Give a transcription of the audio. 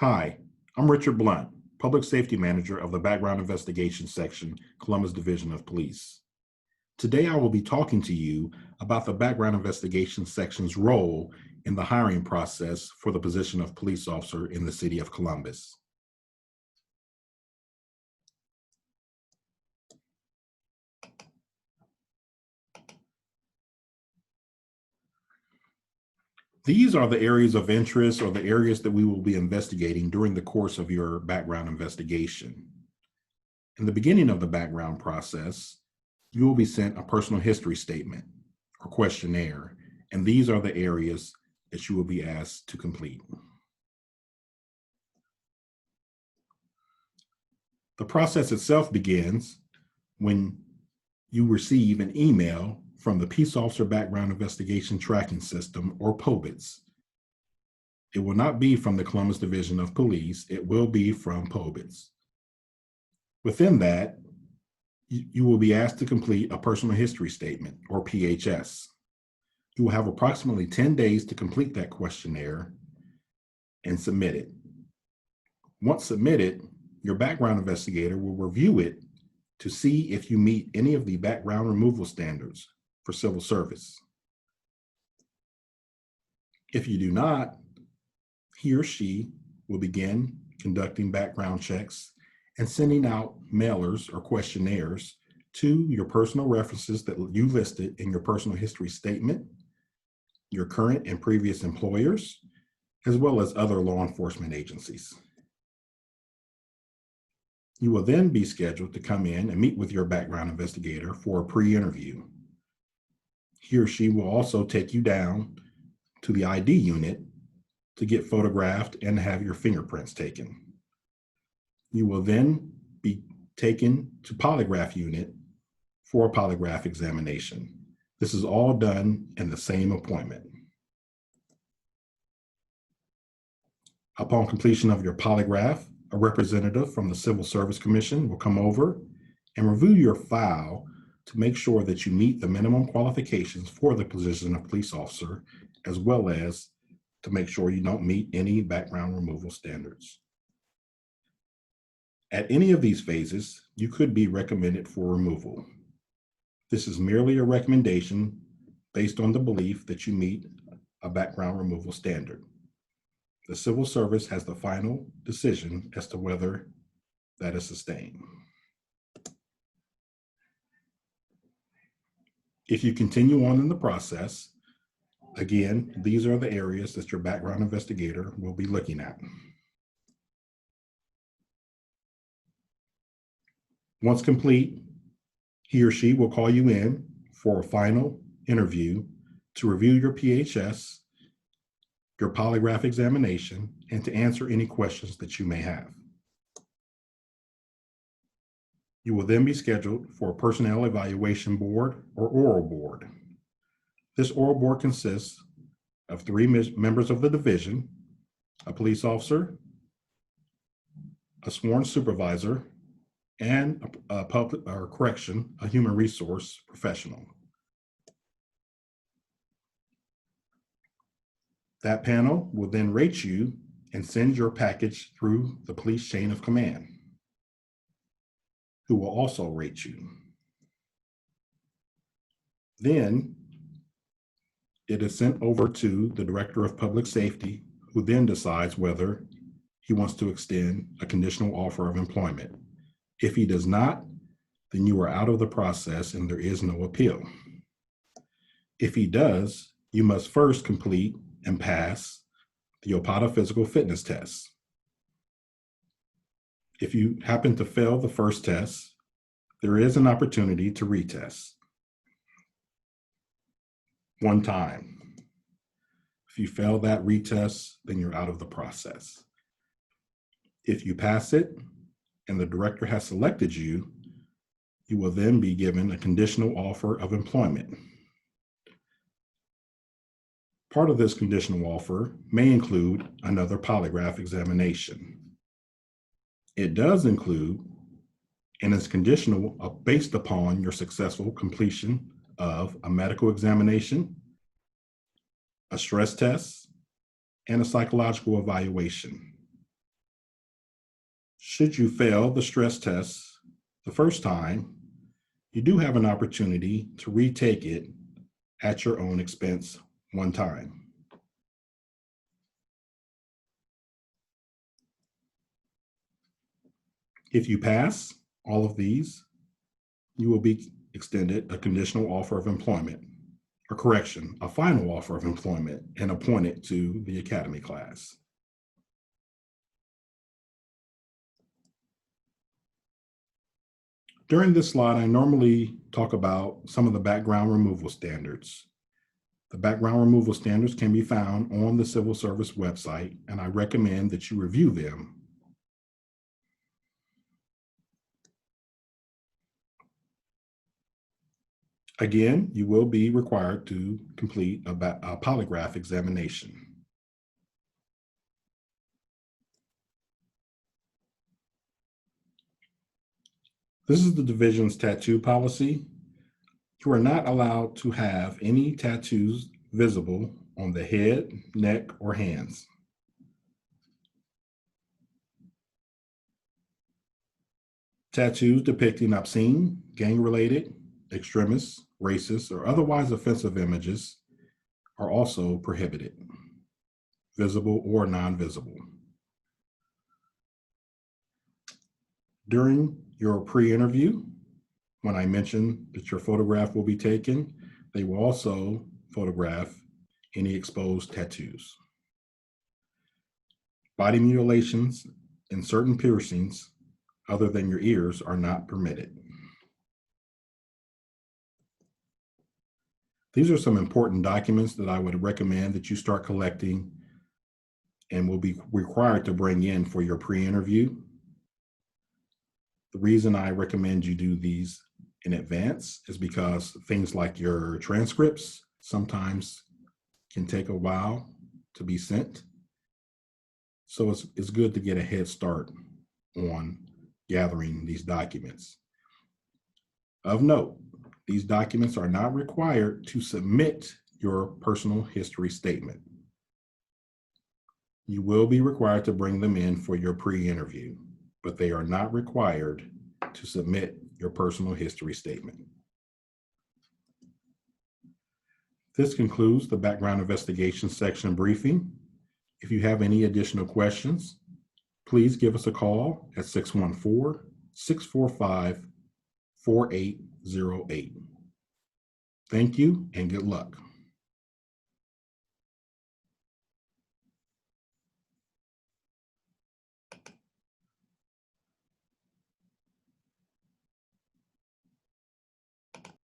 Hi, I'm Richard Blunt, Public Safety Manager of the Background Investigations Section, Columbus Division of Police. Today I will be talking to you about the Background Investigations Section's role in the hiring process for the position of police officer in the City of Columbus. These are the areas of interest or the areas that we will be investigating during the course of your background investigation. In the beginning of the background process, you will be sent a personal history statement or questionnaire, and these are the areas that you will be asked to complete. The process itself begins when you receive an email from the Peace Officer Background Investigation Tracking System, or POBITS. It will not be from the Columbus Division of Police, it will be from POBITS. Within that, you will be asked to complete a personal history statement, or PHS. You will have approximately 10 days to complete that questionnaire and submit it. Once submitted, your background investigator will review it to see if you meet any of the background removal standards for civil service. If you do not, he or she will begin conducting background checks and sending out mailers or questionnaires to your personal references that you listed in your personal history statement, your current and previous employers, as well as other law enforcement agencies. You will then be scheduled to come in and meet with your background investigator for a pre-interview. He or she will also take you down to the ID unit to get photographed and have your fingerprints taken. You will then be taken to polygraph unit for a polygraph examination. This is all done in the same appointment. Upon completion of your polygraph, a representative from the Civil Service Commission will come over and review your file to make sure that you meet the minimum qualifications for the position of police officer, as well as to make sure you don't meet any background removal standards. At any of these phases, you could be recommended for removal. This is merely a recommendation based on the belief that you meet a background removal standard. The Civil Service has the final decision as to whether that is sustained. If you continue on in the process, again, these are the areas that your background investigator will be looking at. Once complete, he or she will call you in for a final interview to review your PHS, your polygraph examination, and to answer any questions that you may have. You will then be scheduled for a personnel evaluation board or oral board. This oral board consists of 3 members of the division, a police officer, a sworn supervisor, and a human resource professional. That panel will then rate you and send your package through the police chain of command, who will also rate you. Then it is sent over to the Director of Public Safety, who then decides whether he wants to extend a conditional offer of employment. If he does not, then you are out of the process and there is no appeal. If he does, you must first complete and pass the OPATA physical fitness test. If you happen to fail the first test, there is an opportunity to retest one time. If you fail that retest, then you're out of the process. If you pass it and the director has selected you, you will then be given a conditional offer of employment. Part of this conditional offer may include another polygraph examination. It does include, and is conditional based upon your successful completion of a medical examination, a stress test, and a psychological evaluation. Should you fail the stress test the first time, you do have an opportunity to retake it at your own expense one time. If you pass all of these, you will be extended a conditional offer of employment, or correction, a final offer of employment, and appointed to the academy class. During this slide, I normally talk about some of the background removal standards. The background removal standards can be found on the Civil Service website, and I recommend that you review them. Again, you will be required to complete a polygraph examination. This is the division's tattoo policy. You are not allowed to have any tattoos visible on the head, neck, or hands. Tattoos depicting obscene, gang-related, extremist, racist, or otherwise offensive images are also prohibited, visible or non-visible. During your pre-interview, when I mentioned that your photograph will be taken, they will also photograph any exposed tattoos. Body mutilations and certain piercings other than your ears are not permitted. These are some important documents that I would recommend that you start collecting and will be required to bring in for your pre-interview. The reason I recommend you do these in advance is because things like your transcripts sometimes can take a while to be sent. So it's good to get a head start on gathering these documents. Of note, these documents are not required to submit your personal history statement. You will be required to bring them in for your pre-interview, but they are not required to submit your personal history statement. This concludes the background investigation section briefing. If you have any additional questions, please give us a call at 614-645-4808. Thank you and good luck.